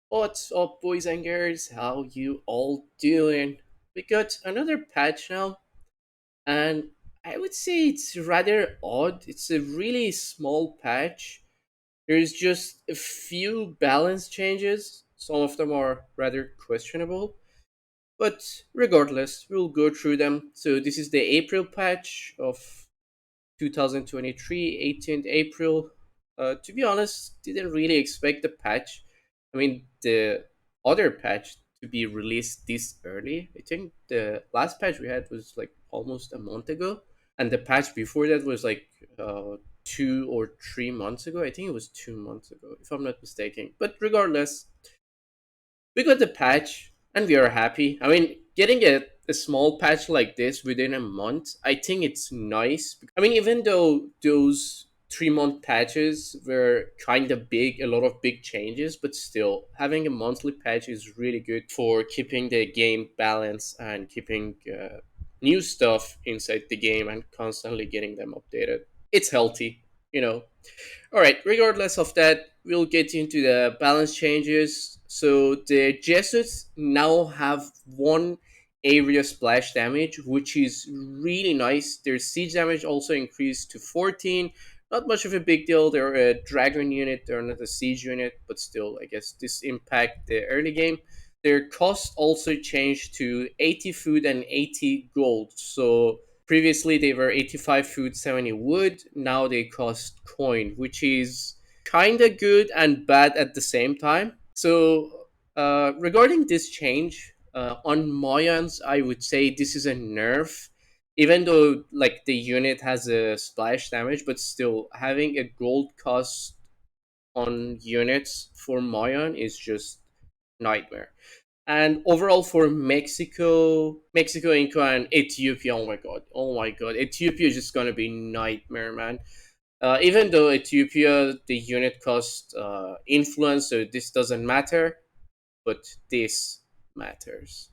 What's up, boys and girls? How you all doing? We got another patch now, and I would say it's rather odd. It's a really small patch. There's just a few balance changes. Some of them are rather questionable, but regardless, we'll go through them. So this is the April patch of 2023, 18th April. To be honest, didn't really expect the patch. I mean, the other patch to be released this early. I think the last patch we had was like almost a month ago, and the patch before that was like 2 or 3 months ago. I think it was 2 months ago, if I'm not mistaken. But regardless, we got the patch and we are happy. I mean, getting a small patch like this within a month, I think it's nice. I mean, even though those 3 month patches were kind of big, a lot of big changes, but still, having a monthly patch is really good for keeping the game balanced and keeping new stuff inside the game and constantly getting them updated. It's healthy, you know. All right, regardless of that, we'll get into the balance changes. So the Jesuits now have one area splash damage, which is really nice. Their siege damage also increased to 14. Not much of a big deal. They're a dragon unit, they're not a siege unit, but still, I guess this impact the early game. Their cost also changed to 80 food and 80 gold. So previously they were 85 food, 70 wood. Now they cost coin, which is kind of good and bad at the same time. So regarding this change, on Mayans, I would say this is a nerf. Even though like the unit has a splash damage, but still having a gold cost on units for Mayan is just nightmare. And overall for Mexico, Inca, and Ethiopia, oh my god, Ethiopia is just gonna be nightmare, man. Even though Ethiopia, the unit cost influence, so this doesn't matter, but this matters.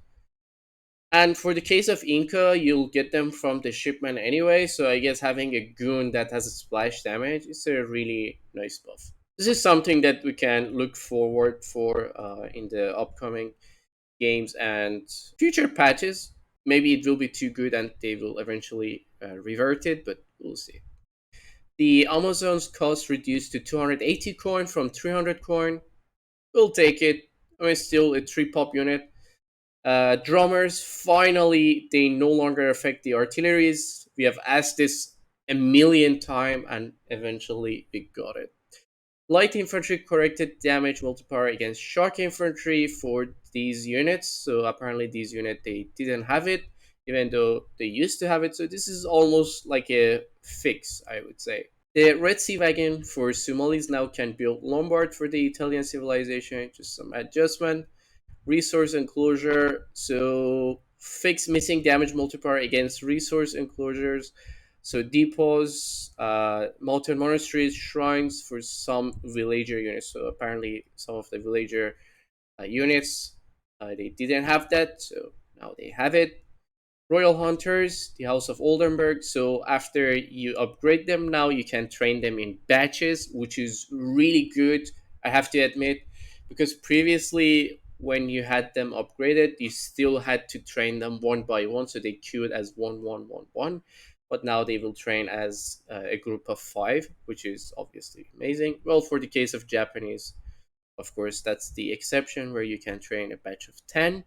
And for the case of Inca, you'll get them from the shipment anyway, so I guess having a goon that has a splash damage is a really nice buff. This is something that we can look forward for in the upcoming games and future patches. Maybe it will be too good and they will eventually revert it, but we'll see. The Amazon's cost reduced to 280 coin from 300 coin. We'll take it. I mean, still a 3 pop unit. Drummers, finally, they no longer affect the artilleries. We have asked this a million times and eventually we got it. Light infantry corrected damage multiplier against shock infantry for these units. So apparently these units they didn't have it, even though they used to have it. So this is almost like a fix, I would say. The Red Sea wagon for Somalis now can build Lombard for the Italian civilization. Just some adjustment. Resource enclosure. So fix missing damage multiplier against resource enclosures. So depots, mountain monasteries, shrines for some villager units. So apparently some of the villager units they didn't have that, so now they have it. Royal Hunters, the House of Oldenburg. So after you upgrade them, now you can train them in batches, which is really good. I have to admit, because previously when you had them upgraded, you still had to train them one by one, so they queued as 1-1-1-1. But now they will train as a group of five, which is obviously amazing. Well, for the case of Japanese, of course, that's the exception where you can train a batch of 10.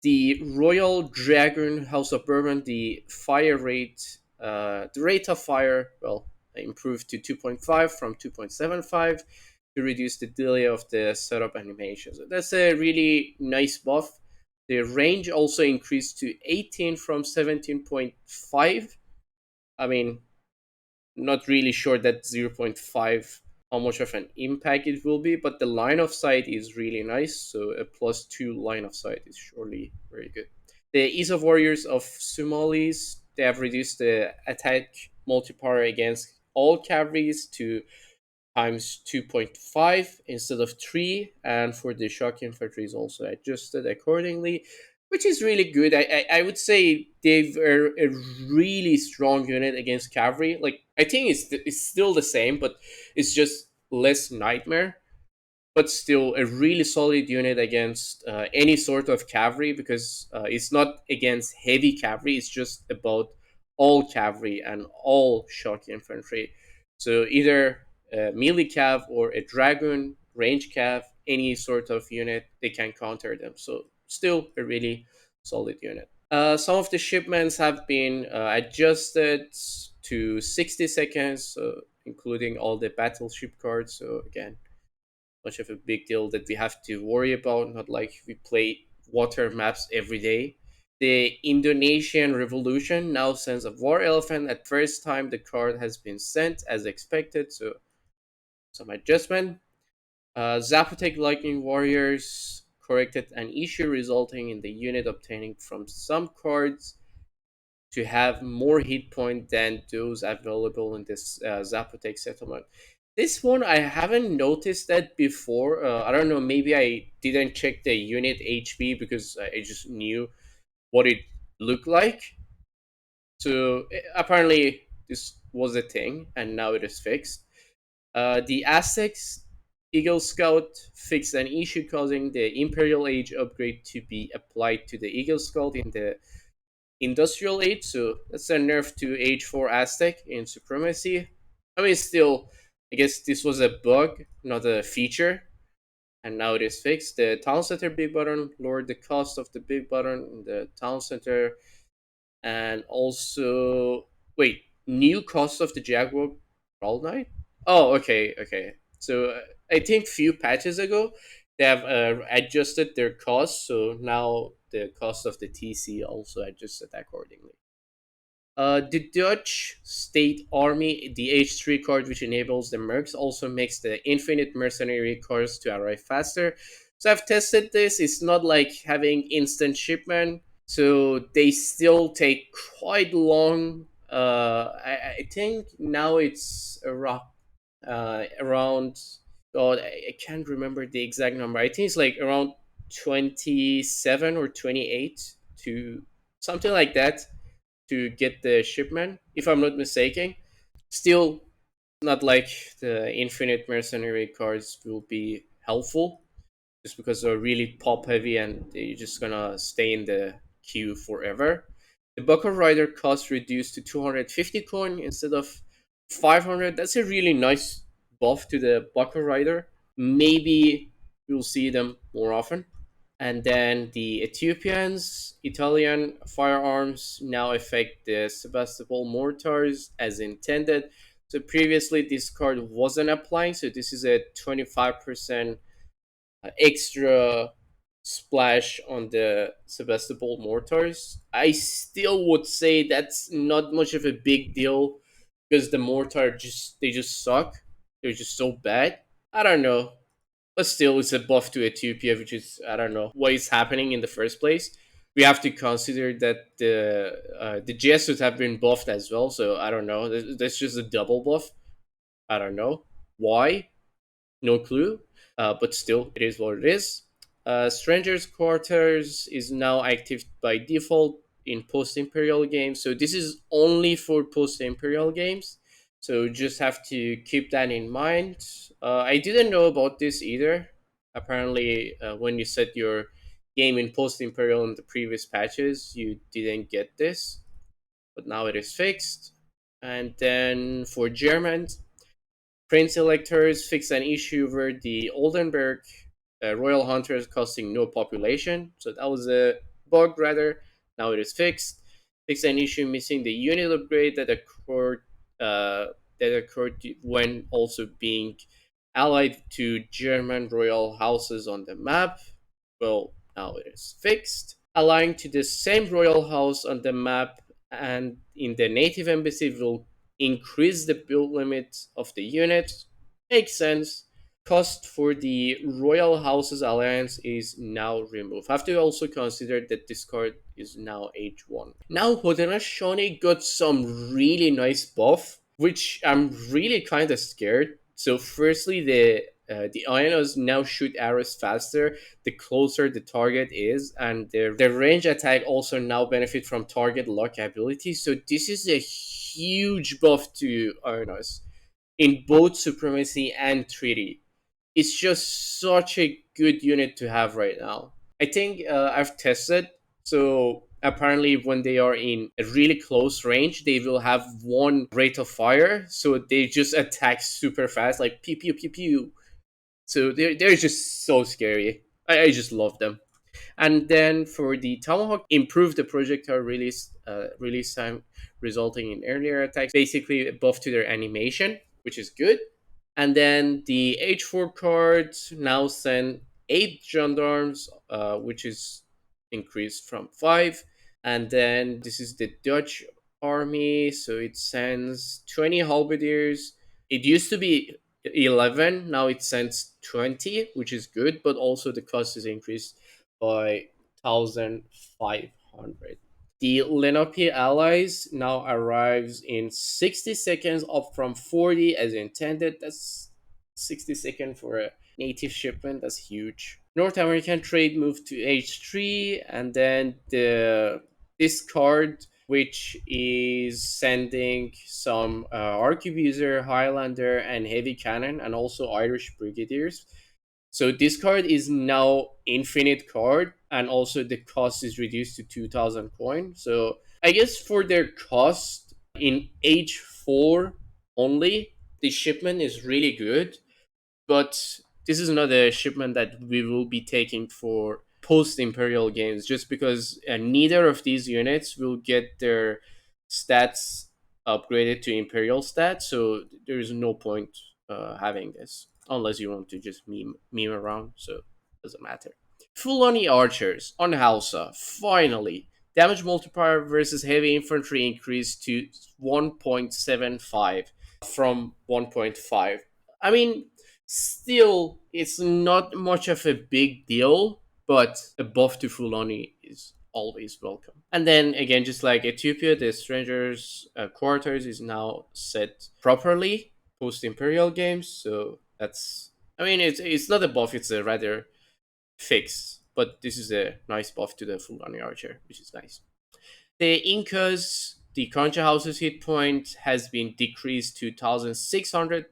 The Royal Dragon House of Bourbon, the rate of fire, well, improved to 2.5 from 2.75 to reduce the delay of the setup animation. So that's a really nice buff. The range also increased to 18 from 17.5. I mean, not really sure that zero point 0.5 how much of an impact it will be, but the line of sight is really nice. So a +2 line of sight is surely very good. The Ease of Warriors of Somalis, they have reduced the attack multiplier against all cavalries to times 2.5 instead of 3, and for the shock infantry is also adjusted accordingly, which is really good. I would say they are a really strong unit against cavalry. Like I think it's still the same, but it's just less nightmare. but still a really solid unit against any sort of cavalry, because it's not against heavy cavalry, it's just about all cavalry and all shock infantry. So either a melee cav or a dragoon range cav, any sort of unit, they can counter them. So still a really solid unit. Some of the shipments have been adjusted to 60 seconds, including all the battleship cards. So again, much of a big deal that we have to worry about, not like we play water maps every day. The Indonesian Revolution now sends a war elephant. At first time, the card has been sent as expected, so some adjustment. Zapotec Lightning Warriors corrected an issue resulting in the unit obtaining from some cards to have more hit point than those available in this Zapotec settlement. This one I haven't noticed that before. I don't know. Maybe I didn't check the unit HP because I just knew what it looked like. So apparently this was a thing, and now it is fixed. The Aztecs Eagle Scout fixed an issue causing the Imperial Age upgrade to be applied to the Eagle Scout in the Industrial Age, so that's a nerf to Age 4 Aztec in Supremacy. I mean, still, I guess this was a bug, not a feature, and now it is fixed. The Town Center Big Button lowered the cost of the Big Button in the Town Center, and also, wait, new cost of the Jaguar Brawl Knight? Oh, okay, okay. So I think few patches ago, they have adjusted their cost, so now the cost of the TC also adjusted accordingly. The Dutch State Army, the H3 card, which enables the mercs, also makes the infinite mercenary cards to arrive faster. So I've tested this. It's not like having instant shipment, so they still take quite long. I think now it's around. God, I can't remember the exact number. I think it's like around 27 or 28 to something like that to get the shipment, if I'm not mistaken. Still, not like the infinite mercenary cards will be helpful, just because they're really pop heavy and they're just gonna stay in the queue forever. The Bucker Rider cost reduced to 250 coin instead of 500. That's a really nice buff to the Bucker Rider. Maybe we'll see them more often. And then the Ethiopians, Italian firearms now affect the Sebastopol mortars as intended. So previously this card wasn't applying, so this is a 25% extra splash on the Sebastopol mortars. I still would say that's not much of a big deal because the mortar just suck. They're just so bad. I don't know. But still, it's a buff to Ethiopia, which is, I don't know what is happening in the first place. We have to consider that the Jesuits have been buffed as well, so I don't know. That's just a double buff. I don't know why. No clue. But still, it is what it is. Stranger's Quarters is now active by default in post Imperial games. So this is only for post Imperial games. So just have to keep that in mind. I didn't know about this either. Apparently, when you set your game in post Imperial in the previous patches, you didn't get this. But now it is fixed. And then for Germans, Prince electors fixed an issue where the Oldenburg royal hunters costing no population. So that was a bug rather. Now it is fixed. Fixed an issue missing the unit upgrade uh, that occurred when also being allied to German royal houses on the map. Well, now it is fixed. Allying to the same royal house on the map and in the native embassy will increase the build limit of the unit. Makes sense. Cost for the Royal Houses Alliance is now removed. Have to also consider that this card is now H1. Now Haudenosaunee got some really nice buff, which I'm really kind of scared. So firstly, the Ionos now shoot arrows faster the closer the target is, and their range attack also now benefit from target lock ability. So this is a huge buff to Ionos in both Supremacy and Treaty. It's just such a good unit to have right now. I think I've tested. So apparently, when they are in a really close range, they will have one rate of fire. So they just attack super fast, like pew pew pew pew. So they're just so scary. I just love them. And then for the Tomahawk, improve the projectile release time, resulting in earlier attacks. Basically, buff to their animation, which is good. And then the H4 cards now send 8 gendarmes, which is increased from 5. And then this is the Dutch army, so it sends 20 halberdiers. It used to be 11, now it sends 20, which is good, but also the cost is increased by 1,500. The Lenape allies now arrives in 60 seconds, up from 40 as intended. That's 60 seconds for a native shipment. That's huge. North American trade moved to H3, and then the this card, which is sending some arquebuser, Highlander, and heavy cannon, and also Irish brigadiers. So this card is now infinite card, and also the cost is reduced to 2,000 coin. So I guess for their cost in H4 only, the shipment is really good, but this is not a shipment that we will be taking for post Imperial games, just because neither of these units will get their stats upgraded to Imperial stats, so there is no point having this unless you want to just meme around. So it doesn't matter. Fulani archers on Hausa finally. Damage multiplier versus heavy infantry increased to 1.75 from 1.5. I mean, still, it's not much of a big deal, but a buff to Fulani is always welcome. And then again, just like Ethiopia, the strangers' quarters is now set properly post Imperial games, so that's. I mean, it's not a buff; it's a rather fix. But this is a nice buff to the Fulani archer, which is nice. The Incas, the Concha House's hit point has been decreased to 1,600,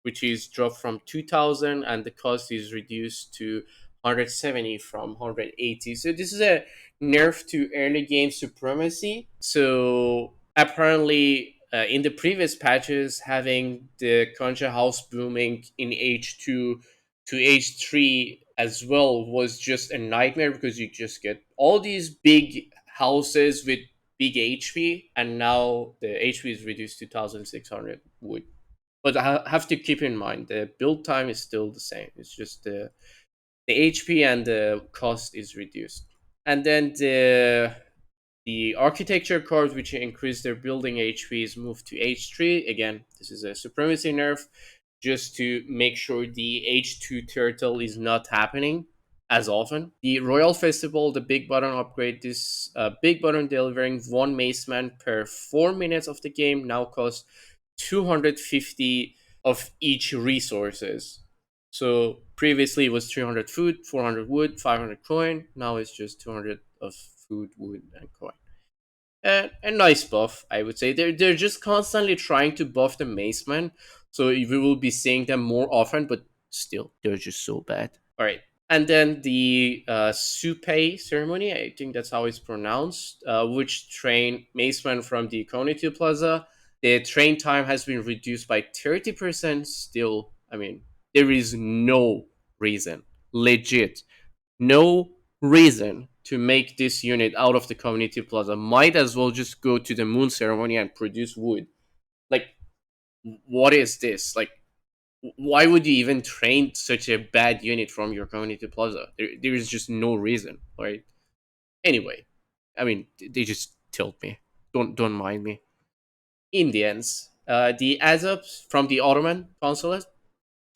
which is dropped from 2,000, and the cost is reduced to 170 from 180. So this is a nerf to early game supremacy. So apparently, in the previous patches, having the Concha House booming in H2 to H3 as well was just a nightmare, because you just get all these big houses with big HP, and now the HP is reduced to 1,600 wood. But I have to keep in mind the build time is still the same. It's just the HP and the cost is reduced. And then the architecture cards, which increase their building HP, is moved to H3. Again, this is a supremacy nerf, just to make sure the H2 turtle is not happening as often. The Royal Festival, the big button upgrade, this big button delivering one maceman per 4 minutes of the game now costs 250 of each resources. So previously it was 300 food, 400 wood, 500 coin. Now it's just 200 of food, wood, and coin. A nice buff, I would say. They're just constantly trying to buff the Maceman, so we will be seeing them more often. But still, they're just so bad. All right, and then the Supe ceremony, I think that's how it's pronounced, which train Maceman from the Cognitive Plaza. The train time has been reduced by 30%. Still, I mean, there is no reason, legit, no reason to make this unit out of the community plaza. Might as well just go to the moon ceremony and produce wood. Like, what is this? Like, why would you even train such a bad unit from your community plaza? There is just no reason, right? Anyway, I mean, they just tilt me. Don't mind me. Indians. The Azabs from the Ottoman consulate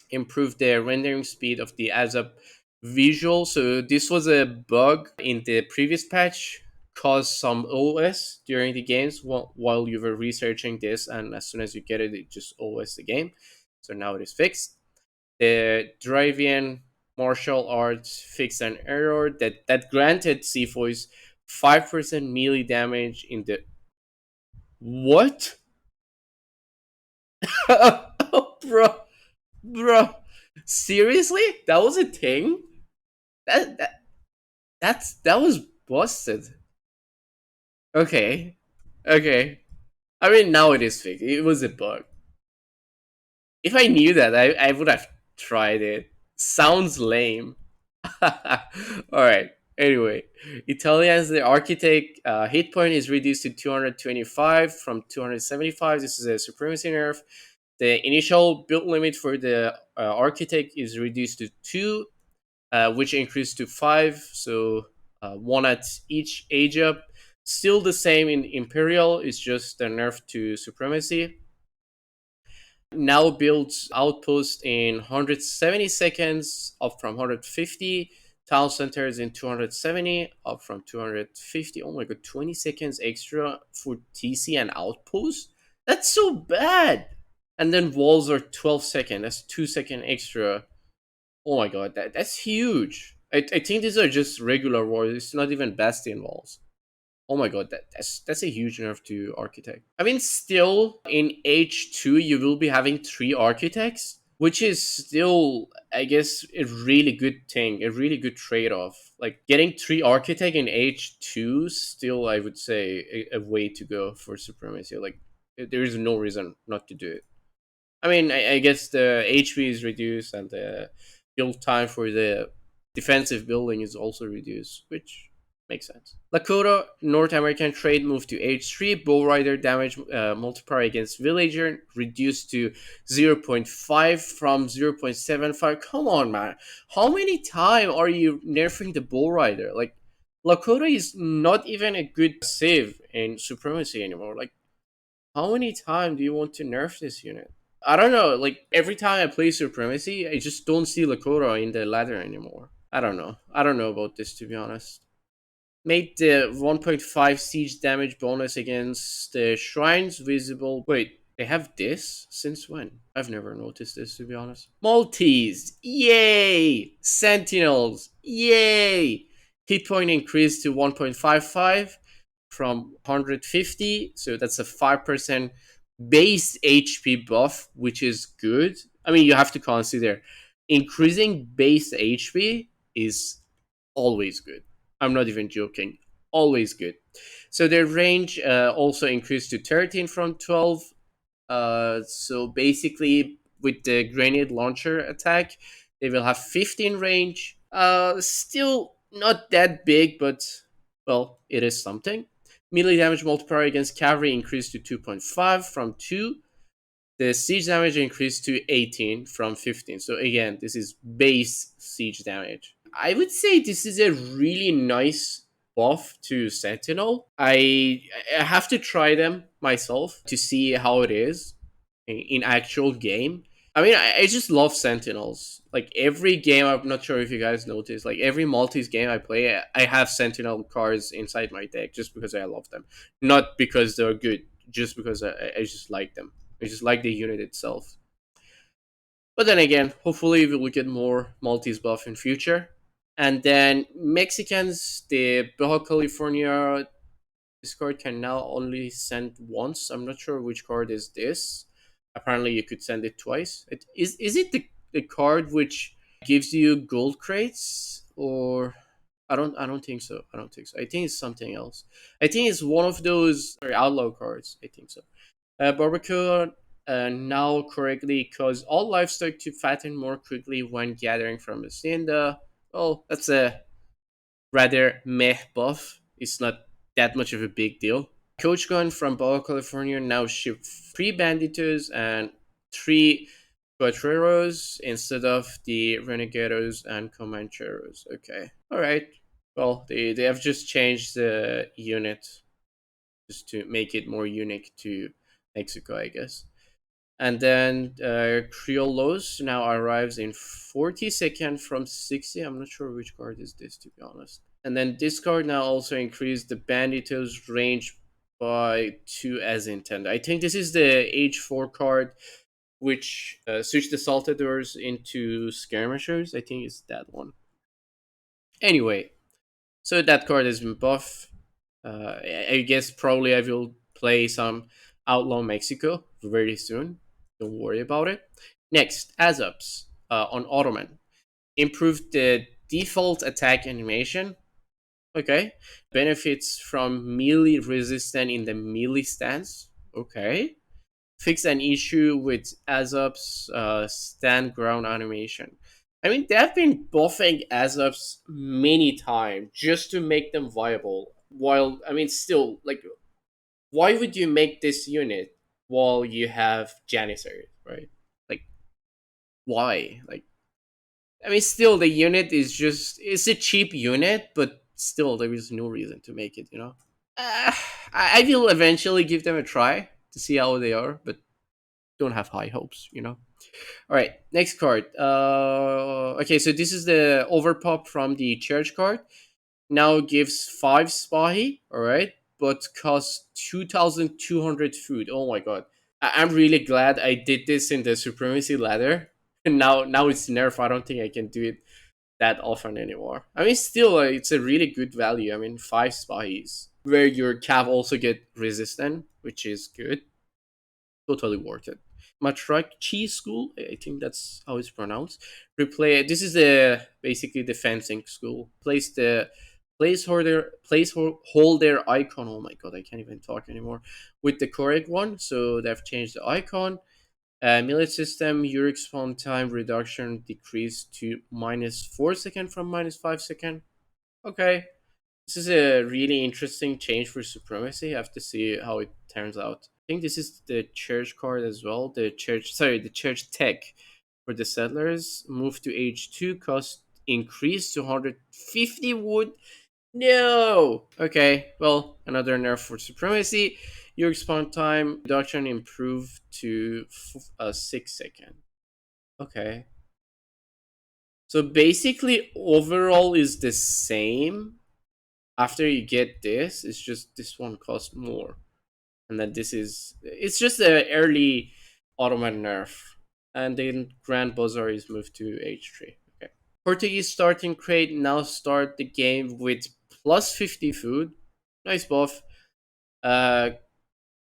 improved the rendering speed of the ASAP visual. So this was a bug in the previous patch, caused some OS during the games while you were researching this, and as soon as you get it, it just OS the game. So now it is fixed. The Dravian martial arts fixed an error that granted Seafoys 5% melee damage in the what? Oh, bro, bro. Seriously? That was a thing? That that that was busted. Okay. Okay. I mean now it is fake. It was a bug. If I knew that, I would have tried it. Sounds lame. Alright. Anyway, Italians, the architect hit point is reduced to 225 from 275. This is a supremacy nerf. The initial build limit for the architect is reduced to 2, which increased to 5. So one at each age up. Still the same in Imperial, it's just a nerf to supremacy. Now builds outpost in 170 seconds, up from 150. Town centers in 270, up from 250. Oh my god, 20 seconds extra for TC and outpost? That's so bad! And then walls are 12 seconds. That's 2 second extra. Oh my god, that's huge. I think these are just regular walls. It's not even Bastion walls. Oh my god, that's a huge nerf to architect. I mean, still in H2 you will be having 3 architects, which is still, I guess, a really good thing, a really good trade-off. Like getting 3 architect in H2, still I would say a way to go for supremacy. Like there is no reason not to do it. I mean, I guess the HP is reduced and the build time for the defensive building is also reduced, which makes sense. Lakota North American trade moved to H3. Bull Rider damage multiplier against Villager reduced to 0.5 from 0.75. Come on, man. How many times are you nerfing the Bull Rider? Like, Lakota is not even a good save in Supremacy anymore. Like, how many times do you want to nerf this unit? I don't know. Like every time I play Supremacy, I just don't see Lakota in the ladder anymore. I don't know. I don't know about this, to be honest. Made the 1.5 siege damage bonus against the shrines visible. Wait, they have this? Since when? I've never noticed this, to be honest. Maltese, yay! Sentinels, yay! Hit point increased to 1.55 from 150, so that's a 5% base HP buff, which is good. I mean, you have to consider increasing base HP is always good. I'm not even joking. Always good. So their range also increased to 13 from 12. So basically, with the grenade launcher attack, they will have 15 range. Still not that big, but well, it is something. Melee damage multiplier against cavalry increased to 2.5 from 2. The siege damage increased to 18 from 15. So again, this is base siege damage. I would say this is a really nice buff to Sentinel. I have to try them myself to see how it is in actual game. I mean, I just love Sentinels. Like every game, I'm not sure if you guys noticed, like every Maltese game I play, I have Sentinel cards inside my deck just because I love them. Not because they're good, just because I just like them. I just like the unit itself. But then again, hopefully we will get more Maltese buff in future. And then Mexicans, the Baja California this card can now only send once. I'm not sure which card is this. Apparently, you could send it twice. Is it the card which gives you gold crates or I don't think so. I don't think so. I think it's something else. I think it's one of those outlaw cards. I think so. Barbecue now correctly cause all livestock to fatten more quickly when gathering from a hacienda. Well, that's a rather meh buff. It's not that much of a big deal. Coach Gun from Baja California now ship 3 Banditos and 3 Cuatreros instead of the Renegados and Comancheros. Okay. Alright. Well, they have just changed the unit just to make it more unique to Mexico, I guess. And then Criollos now arrives in 40 seconds from 60. I'm not sure which card is this, to be honest. And then this card now also increased the Bandito's range by 2 as intended. I think this is the H4 card, which switched the Saltadors into Skirmishers. I think it's that one. Anyway, so that card has been buffed. I guess probably I will play some Outlaw Mexico very soon. Don't worry about it. Next, Azops. on Ottoman. Improved the default attack animation. Okay. Benefits from melee resistance in the melee stance. Okay. Fix an issue with Azop's stand ground animation. I mean, they've been buffing Azops many times just to make them viable. While, I mean, still, like, why would you make this unit while you have Janissary, right? Like, why? Like, I mean, still, the unit is just, it's a cheap unit, but still, there is no reason to make it, you know? Uh, I will eventually give them a try to see how they are, but don't have high hopes, you know? All right, next card. Okay, so this is the overpop from the church card. Now gives 5 Spahi, all right, but costs 2,200 food. Oh my god. I'm really glad I did this in the Supremacy ladder. And now it's nerf. I don't think I can do it that often anymore. I mean, still, it's a really good value. I mean, 5 Spahis, where your cav also get resistant, which is good. Totally worth it. Matrachi School, I think that's how it's pronounced. Replay. This is the basically the fencing school. Place the placeholder icon. Oh my god, I can't even talk anymore. With the correct one, so they've changed the icon. Millet system, your spawn time reduction decreased to -4 seconds from -5 seconds. Okay, this is a really interesting change for supremacy. I have to see how it turns out. I think this is the church card as well. The church tech for the settlers. Move to H2, cost increased to 150 wood. No! Okay, well, another nerf for supremacy. Your spawn time reduction improved to 6 seconds. Okay. So basically, overall is the same. After you get this, it's just this one costs more. And then it's just an early Ottoman nerf. And then Grand Bazaar is moved to H3. Okay. Portuguese starting crate now start the game with plus 50 food. Nice buff. Uh,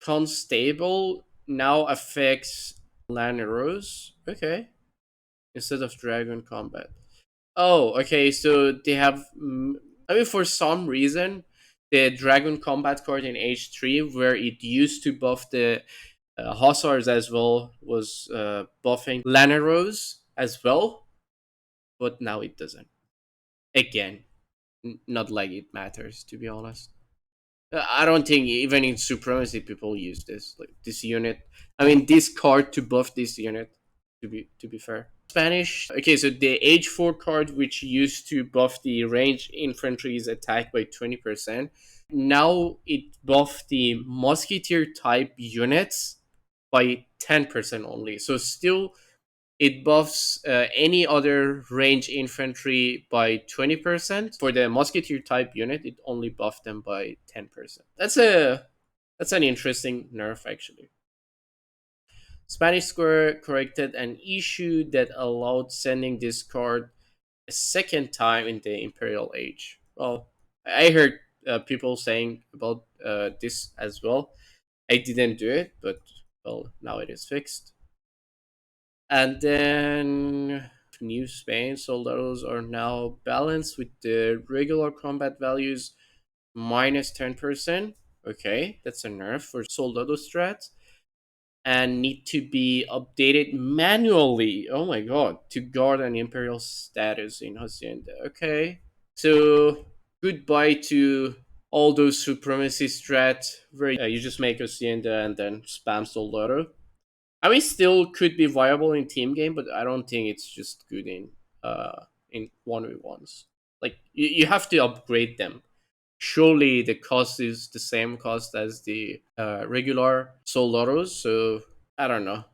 Constable now affects Laneros. Okay. Instead of Dragon Combat. Oh, okay. So they have. I mean, for some reason, the Dragon Combat card in H3, where it used to buff the Hussars as well, was buffing Laneros as well, but now it doesn't. Again, not like it matters, to be honest. I don't think even in Supremacy people use this like this unit. I mean, this card to buff this unit. To be fair, Spanish. Okay, so the H4 card, which used to buff the range infantry's attack by 20%, now it buffed the musketeer type units by 10% only. So still it buffs any other range infantry by 20%. For the musketeer type unit, it only buffed them by 10%. That's an interesting nerf actually. Spanish Square corrected an issue that allowed sending this card a second time in the Imperial Age. Well, I heard people saying about this as well. I didn't do it, but well, now it is fixed. And then New Spain soldados are now balanced with the regular combat values -10%. Okay, that's a nerf for soldado strat. And need to be updated manually. Oh my god, to guard an imperial status in Hacienda. Okay. So goodbye to all those supremacy strats where you just make Hacienda and then spam soldado. I mean, still could be viable in team game, but I don't think it's just good in 1v1s. Like you have to upgrade them. Surely the cost is the same cost as the regular soldados, so I don't know.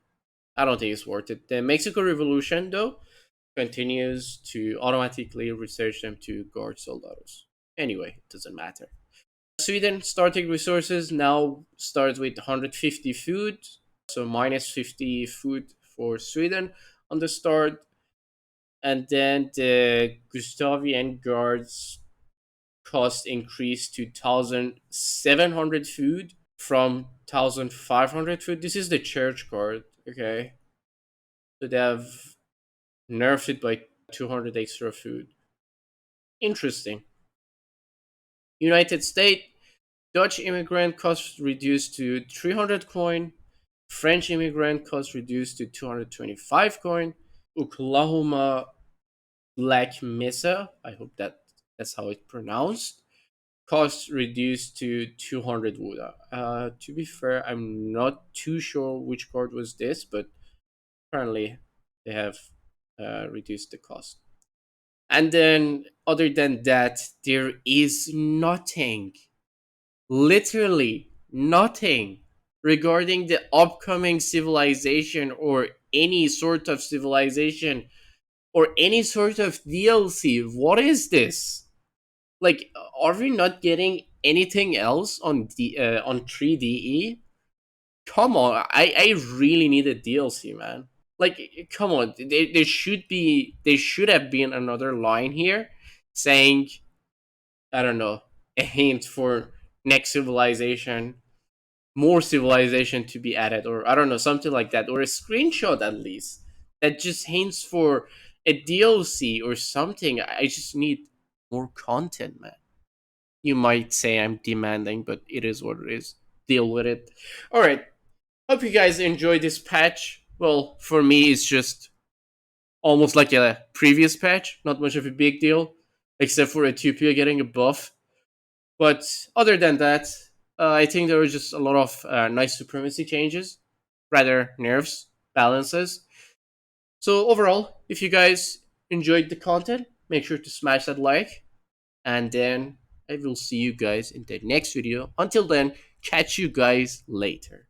I don't think it's worth it. The Mexico Revolution, though, continues to automatically research them to guard soldados. Anyway, it doesn't matter. Sweden starting resources now starts with 150 food, so -50 food for Sweden on the start, and then the Gustavian guards cost increased to 1,700 food from 1,500 food. This is the church card, okay? So they have nerfed it by 200 extra food. Interesting. United States, Dutch immigrant cost reduced to 300 coin. French immigrant cost reduced to 225 coin. Oklahoma Black Mesa, I hope that's how it's pronounced, cost reduced to 200 Wuda. To be fair, I'm not too sure which card was this, but apparently they have reduced the cost. And then, other than that, there is nothing, literally nothing, regarding the upcoming civilization or any sort of civilization or any sort of DLC. What is this? Like, are we not getting anything else on 3DE? Come on, I really need a DLC, man. Like, come on, there should have been another line here saying, I don't know, a hint for next civilization, more civilization to be added, or I don't know, something like that, or a screenshot at least that just hints for a DLC or something. I just need more content, man. You might say I'm demanding, but it is what it is. Deal with it. All right. Hope you guys enjoyed this patch. Well, for me, it's just almost like a previous patch. Not much of a big deal, except for Ethiopia getting a buff. But other than that, I think there were just a lot of nice supremacy changes, rather nerfs, balances. So overall, if you guys enjoyed the content, make sure to smash that like, and then I will see you guys in the next video. Until then, catch you guys later.